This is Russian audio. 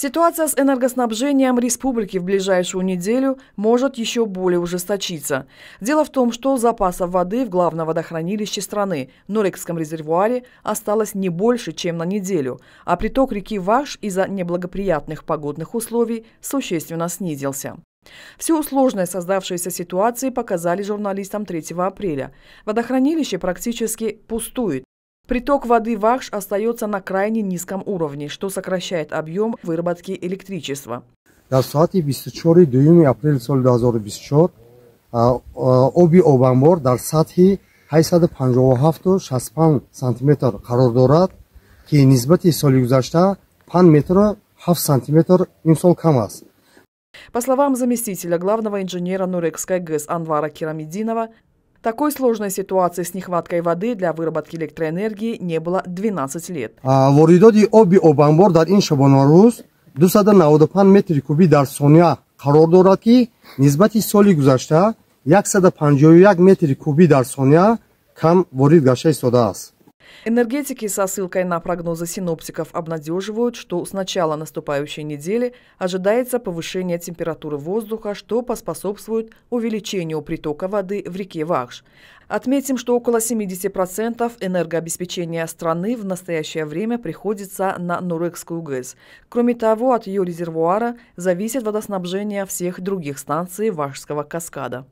Ситуация с энергоснабжением республики в ближайшую неделю может еще более ужесточиться. Дело в том, что запасов воды в главном водохранилище страны, Нурекском резервуаре, осталось не больше, чем на неделю, а приток реки Вахш из-за неблагоприятных погодных условий существенно снизился. Всю сложность создавшейся ситуации показали журналистам 3 апреля. Водохранилище практически пустует. Приток воды Вахш остается на крайне низком уровне, что сокращает объем выработки электричества. Дар соати 24 апрел соли 2024 оби обанбор дар сатҳи 857.65 сантиметр қарор дорад, ки нисбати соли гузашта 5 метр 7 сантиметр имсол кам аст. По словам заместителя главного инженера Нурекской ГЭС Анвара Керамиддинова, такой сложной ситуации с нехваткой воды для выработки электроэнергии не было 12 лет. Воридоди оби обанбор дар ин шабонарӯз 295 метри куби дар сония қарор дорад, ки нисбати соли гузашта 151 метри куби дар сония кам ворид гашта истодааст. Энергетики со ссылкой на прогнозы синоптиков обнадеживают, что с начала наступающей недели ожидается повышение температуры воздуха, что поспособствует увеличению притока воды в реке Вахш. Отметим, что около 70% энергообеспечения страны в настоящее время приходится на Нурекскую ГЭС. Кроме того, от ее резервуара зависит водоснабжение всех других станций Вахшского каскада.